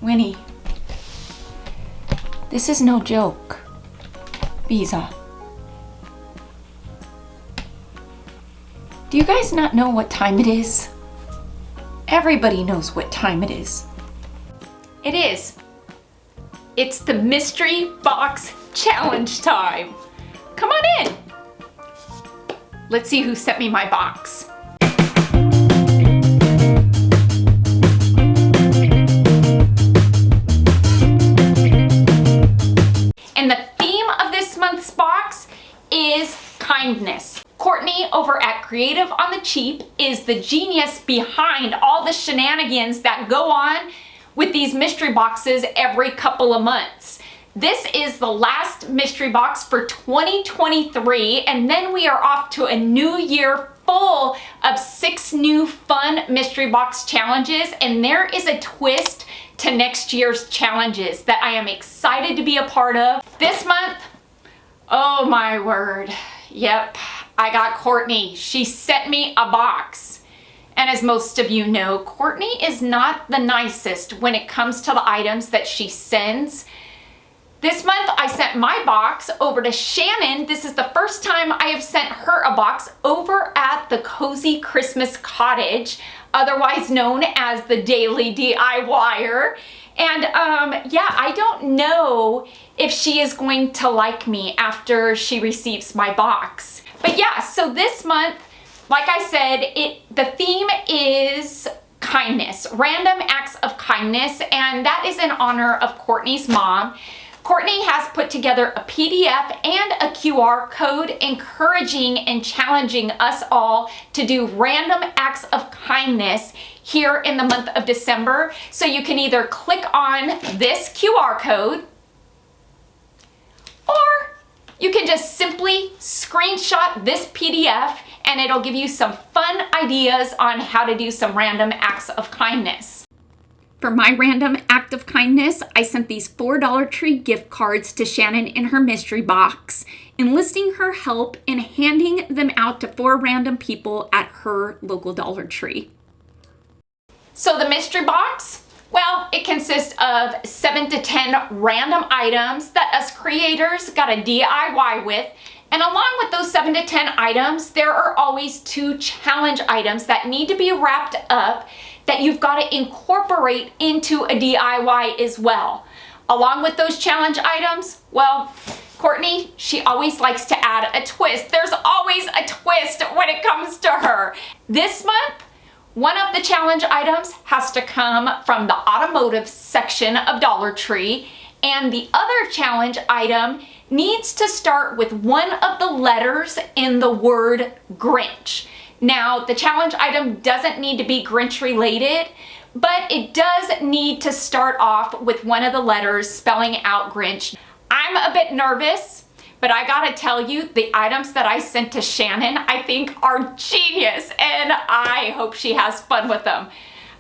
Winnie, this is no joke. Visa. Do you guys not know what time it is? Everybody knows what time it is. It is. It's the mystery box challenge time. Come on in. Let's see who sent me my box. And the theme of this month's box is kindness. Courtney over at Creative on the Cheap is the genius behind all the shenanigans that go on with these mystery boxes every couple of months. This is the last mystery box for 2023, and then we are off to a new year full of 6 new fun mystery box challenges, and there is a twist to next year's challenges that I am excited to be a part of. This month, oh my word, yep, I got Courtney. She sent me a box. And as most of you know, Courtney is not the nicest when it comes to the items that she sends. This month I sent my box over to Shannon. This is the first time I have sent her a box over at the Cozy Christmas Cottage, otherwise known as the Daily DIYer. And yeah, I don't know if she is going to like me after she receives my box. But yeah, so this month, like I said, the theme is kindness, random acts of kindness, and that is in honor of Courtney's mom. Courtney has put together a PDF and a QR code encouraging and challenging us all to do random acts of kindness here in the month of December. So you can either click on this QR code, or you can just simply screenshot this PDF and it'll give you some fun ideas on how to do some random acts of kindness. For my random act of kindness, I sent these $4 Dollar Tree gift cards to Shannon in her mystery box, enlisting her help in handing them out to 4 random people at her local Dollar Tree. So the mystery box, well, it consists of 7 to 10 random items that us creators got a DIY with. And along with those 7 to 10 items, there are always 2 challenge items that need to be wrapped up that you've got to incorporate into a DIY as well. Along with those challenge items, well, Courtney, she always likes to add a twist. There's always a twist when it comes to her. This month, one of the challenge items has to come from the automotive section of Dollar Tree, and the other challenge item needs to start with one of the letters in the word Grinch. Now, the challenge item doesn't need to be Grinch related, but it does need to start off with one of the letters spelling out Grinch. I'm a bit nervous, but I gotta tell you, the items that I sent to Shannon, I think are genius, and I hope she has fun with them.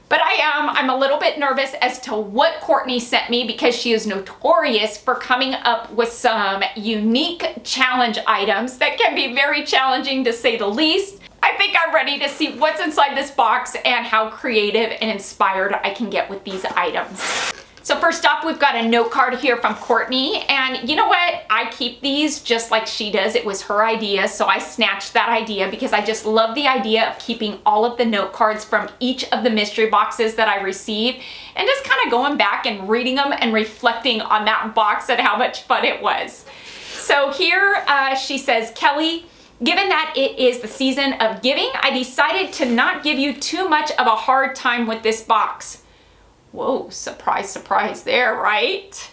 But I'm a little bit nervous as to what Courtney sent me because she is notorious for coming up with some unique challenge items that can be very challenging to say the least. I think I'm ready to see what's inside this box and how creative and inspired I can get with these items. So first off, we've got a note card here from Courtney, and you know what? I keep these just like she does. It was her idea, so I snatched that idea because I just love the idea of keeping all of the note cards from each of the mystery boxes that I receive and just kind of going back and reading them and reflecting on that box and how much fun it was. So here she says, Kelly, given that it is the season of giving, I decided to not give you too much of a hard time with this box. Whoa, surprise, surprise there, right?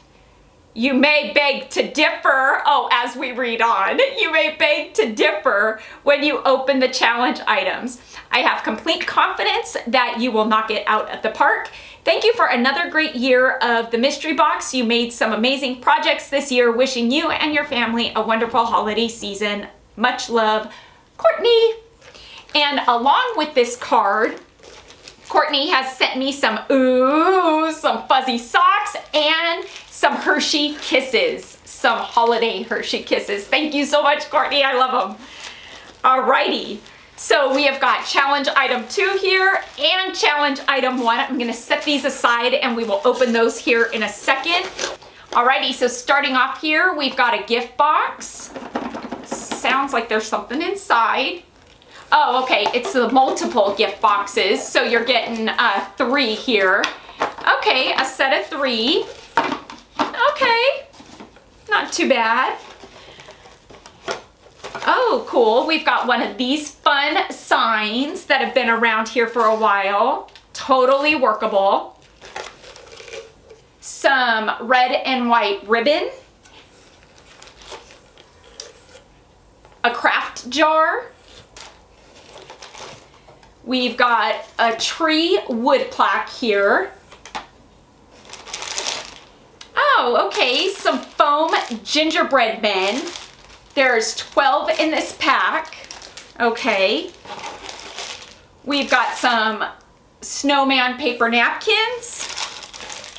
You may beg to differ. Oh, as we read on, you may beg to differ when you open the challenge items. I have complete confidence that you will knock it out of the park. Thank you for another great year of the mystery box. You made some amazing projects this year. Wishing you and your family a wonderful holiday season. Much love, Courtney. And along with this card, Courtney has sent me some fuzzy socks and some Hershey Kisses, some holiday Hershey Kisses. Thank you so much, Courtney. I love them. Alrighty. So we have got challenge item 2 here and challenge item 1. I'm gonna set these aside and we will open those here in a second. Alrighty, so starting off here, we've got a gift box. Sounds like there's something inside. Oh, okay, it's the multiple gift boxes. So you're getting 3 here. Okay, a set of 3. Okay, not too bad. Oh, cool. We've got one of these fun signs that have been around here for a while. Totally workable. Some red and white ribbon. A craft jar. We've got a tree wood plaque here. Oh, okay, some foam gingerbread men. There's 12 in this pack. Okay. We've got some snowman paper napkins.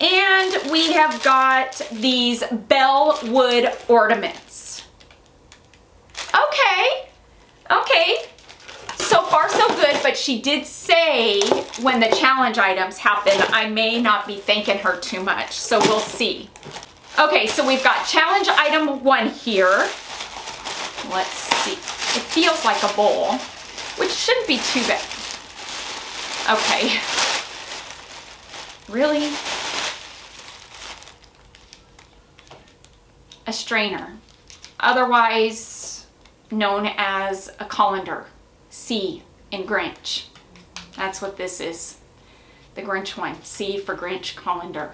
And we have got these bell wood ornaments. Okay. Okay. So far so good, but she did say when the challenge items happen, I may not be thanking her too much. So we'll see. Okay, so we've got challenge item 1 here. Let's see. It feels like a bowl, which shouldn't be too bad. Okay. Really? A strainer, otherwise known as a colander. C in Grinch. That's what this is. The Grinch one. C for Grinch colander.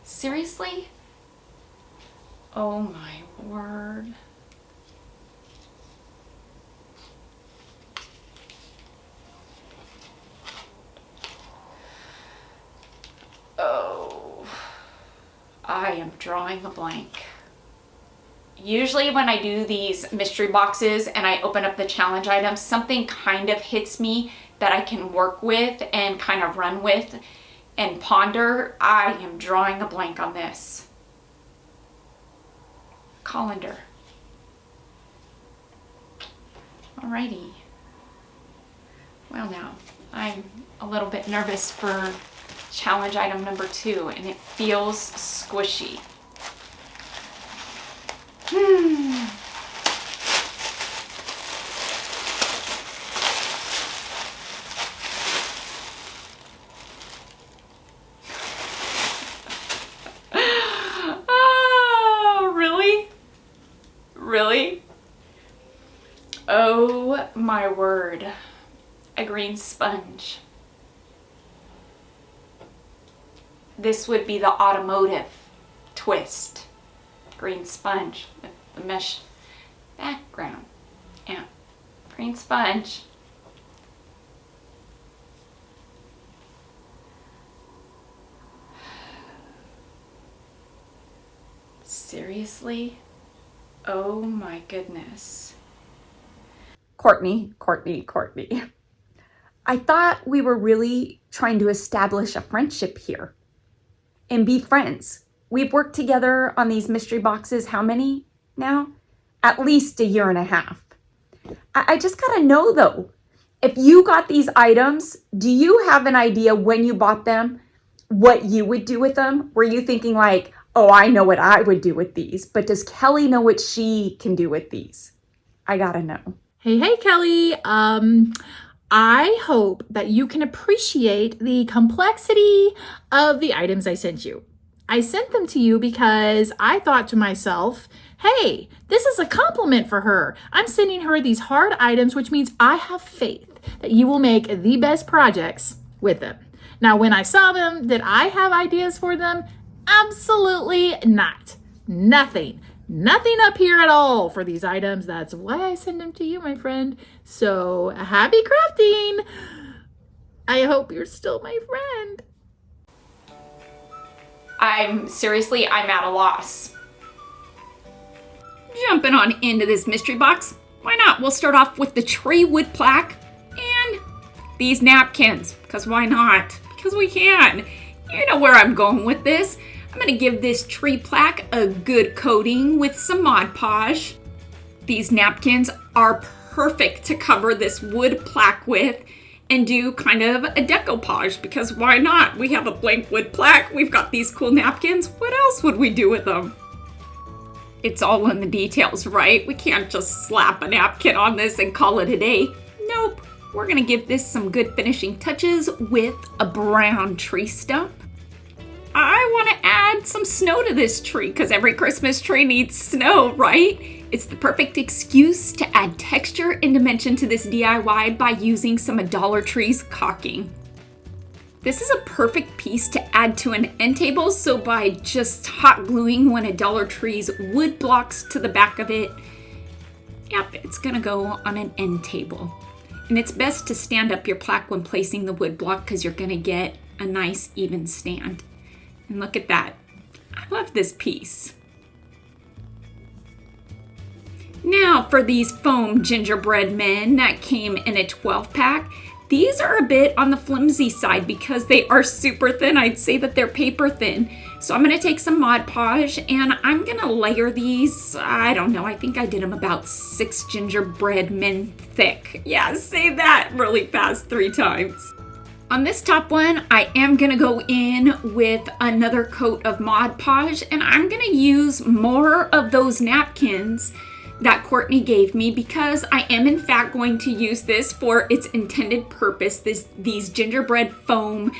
Seriously? Oh my word. Oh, I am drawing a blank. Usually when I do these mystery boxes and I open up the challenge items, something kind of hits me that I can work with and kind of run with and ponder. I am drawing a blank on this. Colander. Alrighty. Well now, I'm a little bit nervous for challenge item number 2 and it feels squishy. Oh, really? Really? Oh my word. A green sponge. This would be the automotive twist. Green sponge with the mesh background. Yeah, green sponge. Seriously? Oh my goodness. Courtney. I thought we were really trying to establish a friendship here and be friends. We've worked together on these mystery boxes, how many now? At least a year and a half. I just gotta know though, if you got these items, do you have an idea when you bought them, what you would do with them? Were you thinking like, oh, I know what I would do with these, but does Kelly know what she can do with these? I gotta know. Hey, Kelly. I hope that you can appreciate the complexity of the items I sent you. I sent them to you because I thought to myself, hey, this is a compliment for her. I'm sending her these hard items, which means I have faith that you will make the best projects with them. Now, when I saw them, did I have ideas for them? Absolutely not. Nothing up here at all for these items. That's why I send them to you, my friend. So happy crafting. I hope you're still my friend. I'm at a loss. Jumping on into this mystery box. Why not? We'll start off with the tree wood plaque and these napkins. Because why not? Because we can. You know where I'm going with this. I'm gonna give this tree plaque a good coating with some Mod Podge. These napkins are perfect to cover this wood plaque with and do kind of a decoupage, because why not? We have a blank wood plaque, we've got these cool napkins, what else would we do with them? It's all in the details, right? We can't just slap a napkin on this and call it a day. Nope, we're gonna give this some good finishing touches with a brown tree stump. I want to add some snow to this tree because every Christmas tree needs snow, right? It's the perfect excuse to add texture and dimension to this DIY by using some of Dollar Tree's caulking. This is a perfect piece to add to an end table, so by just hot gluing one of Dollar Tree's wood blocks to the back of it, yep, it's gonna go on an end table. And it's best to stand up your plaque when placing the wood block because you're gonna get a nice even stand. And look at that. I love this piece. Now for these foam gingerbread men that came in a 12-pack. These are a bit on the flimsy side because they are super thin. I'd say that they're paper thin. So I'm gonna take some Mod Podge and I'm gonna layer these, I don't know, I think I did them about 6 gingerbread men thick. Yeah, say that really fast 3 times. On this top one, I am gonna go in with another coat of Mod Podge, and I'm gonna use more of those napkins that Courtney gave me because I am in fact going to use this for its intended purpose, these gingerbread foam,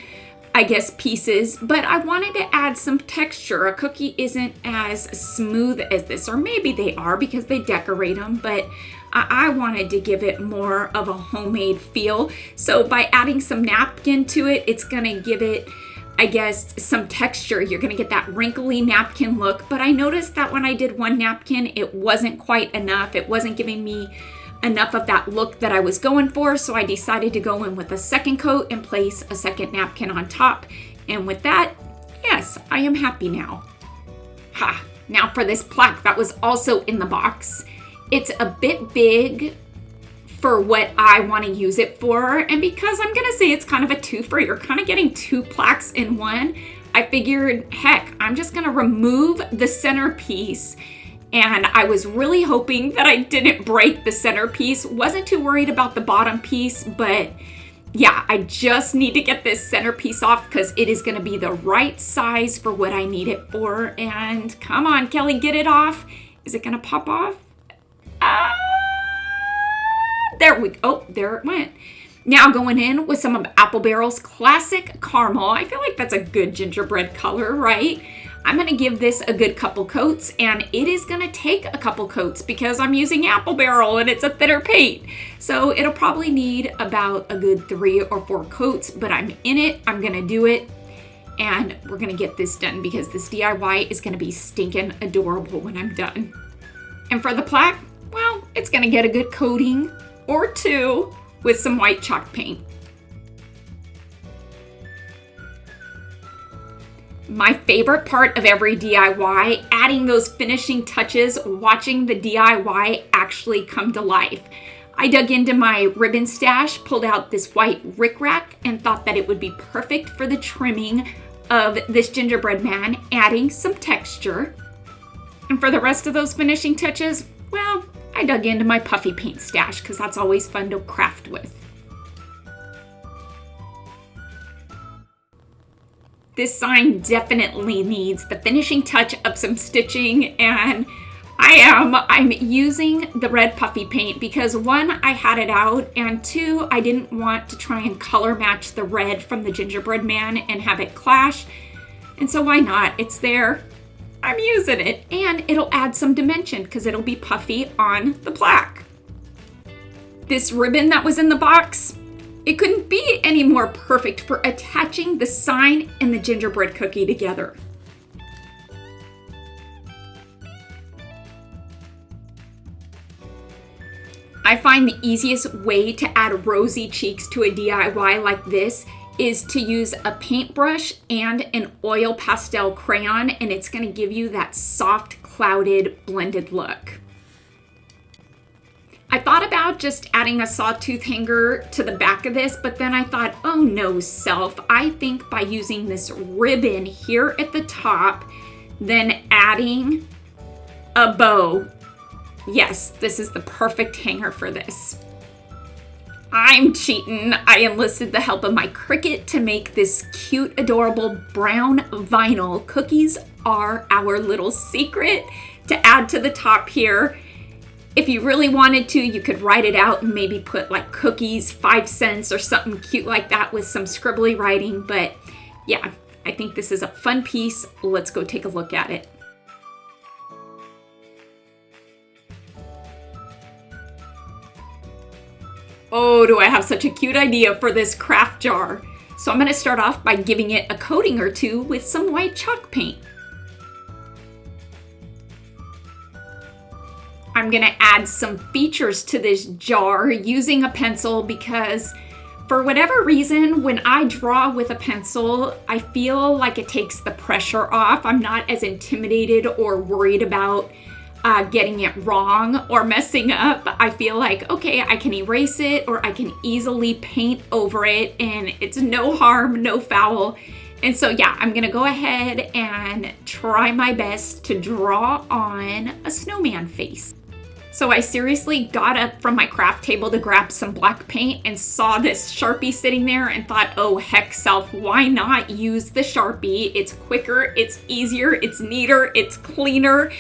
I guess, pieces, but I wanted to add some texture. A cookie isn't as smooth as this, or maybe they are because they decorate them, but I wanted to give it more of a homemade feel. So by adding some napkin to it, it's gonna give it, I guess, some texture. You're gonna get that wrinkly napkin look, but I noticed that when I did one napkin, it wasn't quite enough. It wasn't giving me enough of that look that I was going for, so I decided to go in with a second coat and place a second napkin on top. And with that, yes, I am happy now. Ha! Now for this plaque that was also in the box. It's a bit big for what I want to use it for, and because I'm gonna say it's kind of a twofer, you're kind of getting 2 plaques in one, I figured, heck, I'm just gonna remove the centerpiece. And I was really hoping that I didn't break the centerpiece. Wasn't too worried about the bottom piece, but yeah, I just need to get this centerpiece off because it is gonna be the right size for what I need it for. And come on, Kelly, get it off. Is it gonna pop off? There we go. Oh, there it went. Now going in with some of Apple Barrel's classic caramel. I feel like that's a good gingerbread color, right? I'm gonna give this a good couple coats, and it is gonna take a couple coats because I'm using Apple Barrel and it's a thinner paint. So it'll probably need about a good 3 or 4 coats, but I'm in it, I'm gonna do it, and we're gonna get this done because this DIY is gonna be stinking adorable when I'm done. And for the plaque, well, it's gonna get a good coating or 2 with some white chalk paint. My favorite part of every DIY, adding those finishing touches, watching the DIY actually come to life. I dug into my ribbon stash, pulled out this white rickrack, and thought that it would be perfect for the trimming of this gingerbread man, adding some texture. And for the rest of those finishing touches, well, I dug into my puffy paint stash because that's always fun to craft with. This sign definitely needs the finishing touch of some stitching, and I'm using the red puffy paint because 1, I had it out, and 2, I didn't want to try and color match the red from the gingerbread man and have it clash. And so why not? It's there. I'm using it, and it'll add some dimension because it'll be puffy on the plaque. This ribbon that was in the box, it couldn't be any more perfect for attaching the sign and the gingerbread cookie together. I find the easiest way to add rosy cheeks to a DIY like this is to use a paintbrush and an oil pastel crayon, and it's going to give you that soft, clouded, blended look. I thought about just adding a sawtooth hanger to the back of this, but then I thought, oh no, self. I think by using this ribbon here at the top, then adding a bow, yes, this is the perfect hanger for this. I'm cheating. I enlisted the help of my Cricut to make this cute, adorable brown vinyl. Cookies are our little secret to add to the top here. If you really wanted to, you could write it out and maybe put like cookies, 5 cents or something cute like that with some scribbly writing. But yeah, I think this is a fun piece. Let's go take a look at it. Oh, do I have such a cute idea for this craft jar. So I'm going to start off by giving it a coating or two with some white chalk paint. I'm going to add some features to this jar using a pencil because for whatever reason, when I draw with a pencil, I feel like it takes the pressure off. I'm not as intimidated or worried about getting it wrong or messing up. I feel like, okay, I can erase it or I can easily paint over it and it's no harm, no foul. And so yeah, I'm gonna go ahead and try my best to draw on a snowman face. So I seriously got up from my craft table to grab some black paint and saw this Sharpie sitting there and thought, oh heck self, why not use the Sharpie? It's quicker, it's easier, it's neater, it's cleaner,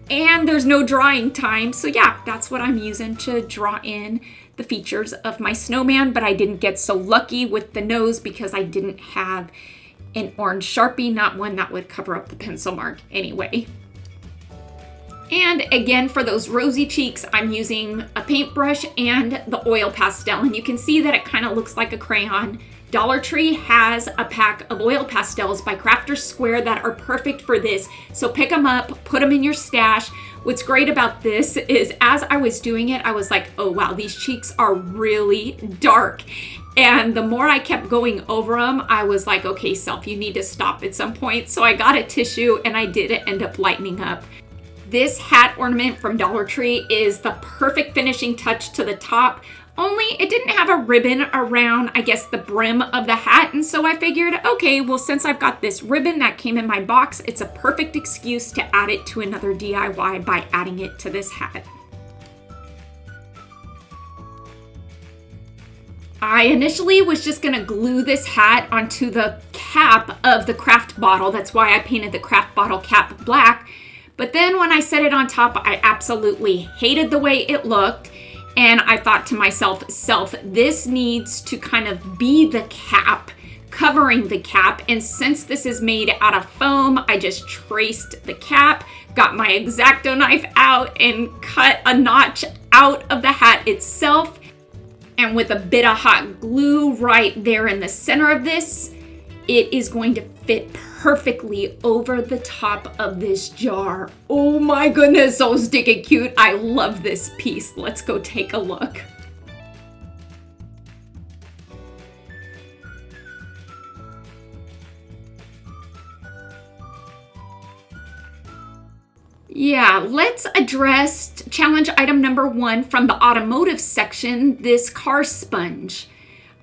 and there's no drying time. So yeah, that's what I'm using to draw in the features of my snowman, but I didn't get so lucky with the nose because I didn't have an orange Sharpie, not one that would cover up the pencil mark anyway. And again, for those rosy cheeks, I'm using a paintbrush and the oil pastel. And you can see that it kind of looks like a crayon. Dollar Tree has a pack of oil pastels by Crafters Square that are perfect for this. So pick them up, put them in your stash. What's great about this is as I was doing it, I was like, oh wow, these cheeks are really dark. And the more I kept going over them, I was like, okay, self, you need to stop at some point. So I got a tissue and I did end up lightening up. This hat ornament from Dollar Tree is the perfect finishing touch to the top, only it didn't have a ribbon around, I guess, the brim of the hat. And so I figured, okay, well, since I've got this ribbon that came in my box, it's a perfect excuse to add it to another DIY by adding it to this hat. I initially was just gonna glue this hat onto the cap of the craft bottle. That's why I painted the craft bottle cap black. But then when I set it on top, I absolutely hated the way it looked. And I thought to myself, this needs to kind of be the cap, covering the cap. And since this is made out of foam, I just traced the cap, got my X-Acto knife out and cut a notch out of the hat itself. And with a bit of hot glue right there in the center of this, it is going to fit perfectly over the top of this jar. Oh my goodness, so stinking cute. I love this piece. Let's go take a look. Yeah, let's address challenge item number 1 from the automotive section, this car sponge.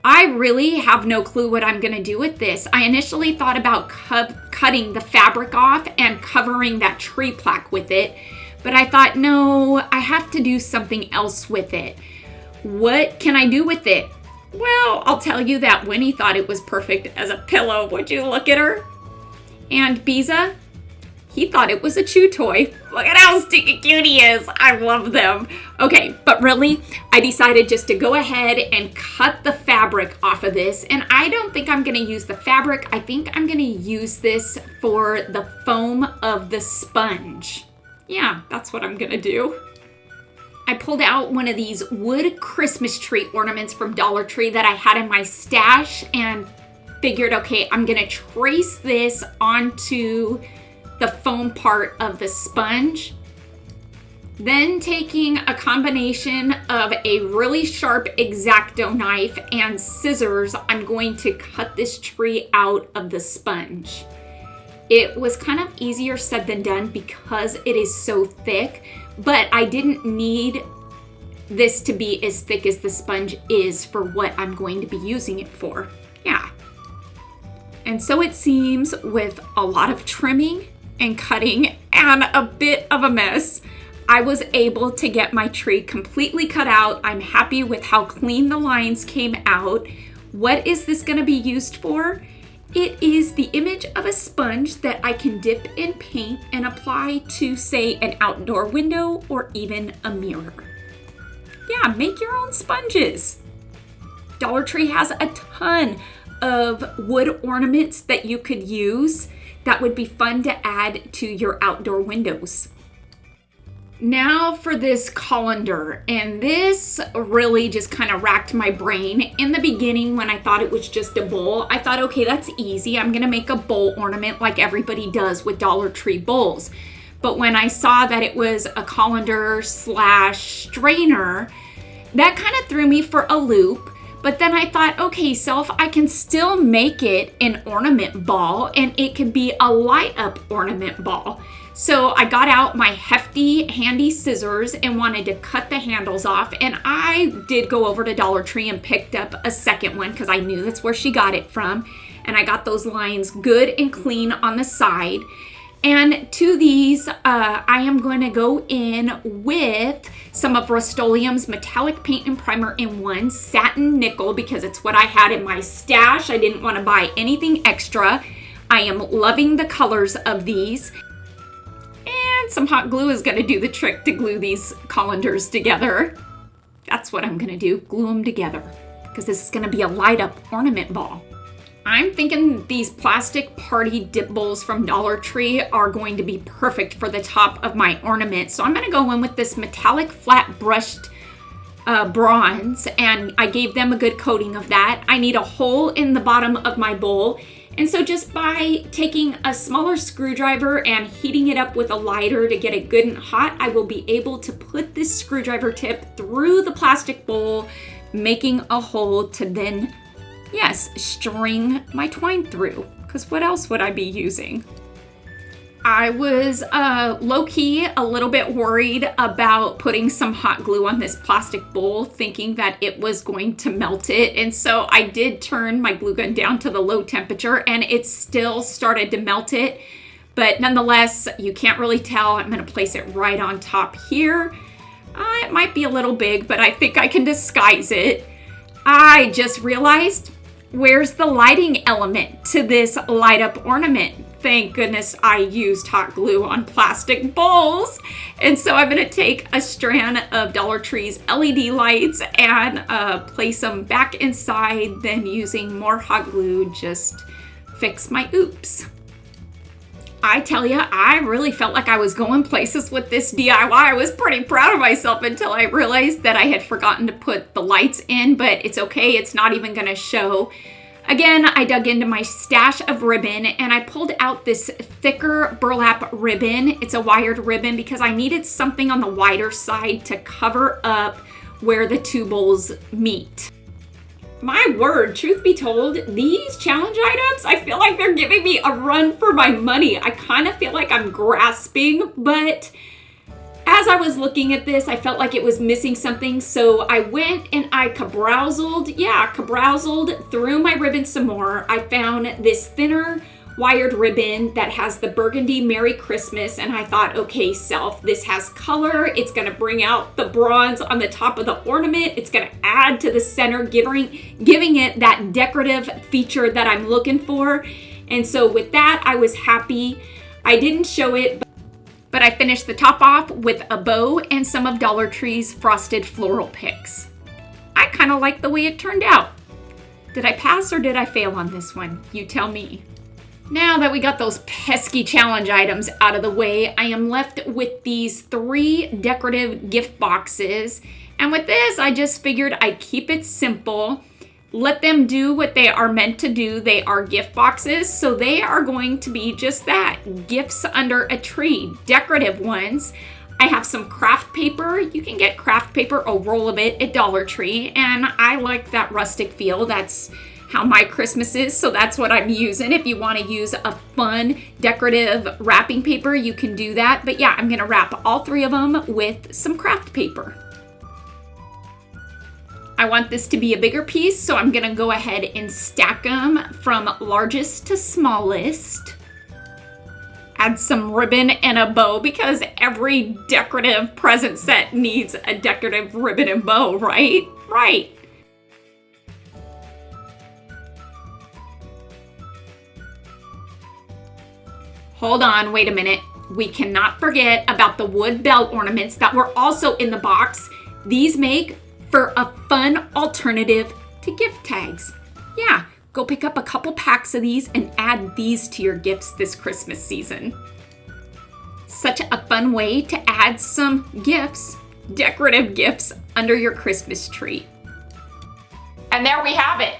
I really have no clue what I'm gonna do with this. I initially thought about cutting the fabric off and covering that tree plaque with it, but I thought, no, I have to do something else with it. What can I do with it? Well, I'll tell you that Winnie thought it was perfect as a pillow. Would you look at her? And Biza, he thought it was a chew toy. Look at how stinky cute he is. I love them. Okay, but really, I decided just to go ahead and cut the fabric off of this. And I don't think I'm gonna use the fabric. I think I'm gonna use this for the foam of the sponge. Yeah, that's what I'm gonna do. I pulled out one of these wood Christmas tree ornaments from Dollar Tree that I had in my stash and figured, okay, I'm gonna trace this onto the foam part of the sponge. Then taking a combination of a really sharp X-Acto knife and scissors, I'm going to cut this tree out of the sponge. It was kind of easier said than done because it is so thick, but I didn't need this to be as thick as the sponge is for what I'm going to be using it for. Yeah. And so it seems, with a lot of trimming and cutting and a bit of a mess, I was able to get my tree completely cut out. I'm happy with how clean the lines came out. What is this going to be used for? It is the image of a sponge that I can dip in paint and apply to, say, an outdoor window or even a mirror. Yeah, make your own sponges. Dollar Tree has a ton of wood ornaments that you could use that would be fun to add to your outdoor windows. Now for this colander, and this really just kind of racked my brain. In the beginning, when I thought it was just a bowl, I thought, okay, that's easy. I'm gonna make a bowl ornament like everybody does with Dollar Tree bowls. But when I saw that it was a colander / strainer, that kind of threw me for a loop. But then I thought, okay, self, I can still make it an ornament ball, and it can be a light up ornament ball. So I got out my hefty, handy scissors and wanted to cut the handles off. And I did go over to Dollar Tree and picked up a second one because I knew that's where she got it from. And I got those lines good and clean on the side. And to these, I am going to go in with some of Rust-Oleum's metallic paint and primer in one, satin nickel, because it's what I had in my stash. I didn't want to buy anything extra. I am loving the colors of these. And some hot glue is going to do the trick to glue these colanders together. That's what I'm going to do, glue them together, because this is going to be a light up ornament ball. I'm thinking these plastic party dip bowls from Dollar Tree are going to be perfect for the top of my ornament. So I'm going to go in with this metallic flat brushed bronze, and I gave them a good coating of that. I need a hole in the bottom of my bowl. And so just by taking a smaller screwdriver and heating it up with a lighter to get it good and hot, I will be able to put this screwdriver tip through the plastic bowl, making a hole to then, yes, string my twine through. Because what else would I be using? I was low-key a little bit worried about putting some hot glue on this plastic bowl, thinking that it was going to melt it. And so I did turn my glue gun down to the low temperature, and it still started to melt it. But nonetheless, you can't really tell. I'm going to place it right on top here. It might be a little big, but I think I can disguise it. I just realized, where's the lighting element to this light up ornament? Thank goodness I used hot glue on plastic bowls. And so I'm going to take a strand of Dollar Tree's LED lights and place them back inside, then using more hot glue, just fix my oops. I tell you, I really felt like I was going places with this DIY. I was pretty proud of myself until I realized that I had forgotten to put the lights in, but it's okay. It's not even going to show. Again, I dug into my stash of ribbon and I pulled out this thicker burlap ribbon. It's a wired ribbon because I needed something on the wider side to cover up where the two bowls meet. My word, truth be told, these challenge items, I feel like they're giving me a run for my money. I kind of feel like I'm grasping, but as I was looking at this, I felt like it was missing something, so I went and I caroused through my ribbon some more. I found this thinner wired ribbon that has the burgundy Merry Christmas, and I thought, okay, self, this has color. It's going to bring out the bronze on the top of the ornament. It's going to add to the center, giving it that decorative feature that I'm looking for. And so with that, I was happy. I didn't show it, but I finished the top off with a bow and some of Dollar Tree's frosted floral picks. I kind of like the way it turned out. Did I pass or did I fail on this one? You tell me. Now that we got those pesky challenge items out of the way, I am left with these 3 decorative gift boxes. And with this, I just figured I'd keep it simple. Let them do what they are meant to do. They are gift boxes, so they are going to be just that, gifts under a tree, decorative ones. I have some craft paper. You can get craft paper, a roll of it at Dollar Tree, and I like that rustic feel. That's how my Christmas is, so that's what I'm using. If you want to use a fun decorative wrapping paper, you can do that. But yeah, I'm going to wrap all 3 of them with some craft paper. I want this to be a bigger piece, so I'm gonna go ahead and stack them from largest to smallest. Add some ribbon and a bow because every decorative present set needs a decorative ribbon and bow, right? Right. Hold on, wait a minute. We cannot forget about the wood bell ornaments that were also in the box. These make for a fun alternative to gift tags. Yeah, go pick up a couple packs of these and add these to your gifts this Christmas season. Such a fun way to add some gifts, decorative gifts, under your Christmas tree. And there we have it.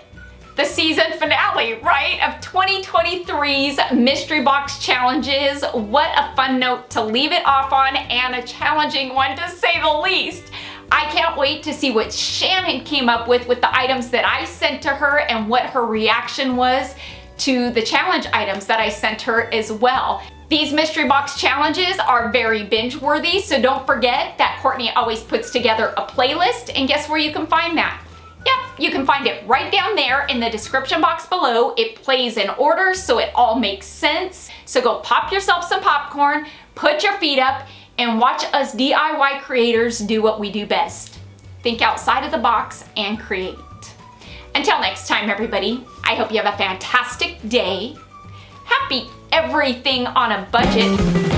The season finale, right, of 2023's Mystery Box Challenges. What a fun note to leave it off on, and a challenging one to say the least. I can't wait to see what Shannon came up with the items that I sent to her and what her reaction was to the challenge items that I sent her as well. These mystery box challenges are very binge worthy, so don't forget that Courtney always puts together a playlist, and guess where you can find that? Yep, you can find it right down there in the description box below. It plays in order, so it all makes sense. So go pop yourself some popcorn, put your feet up, and watch us DIY creators do what we do best. Think outside of the box and create. Until next time, everybody, I hope you have a fantastic day. Happy everything on a budget.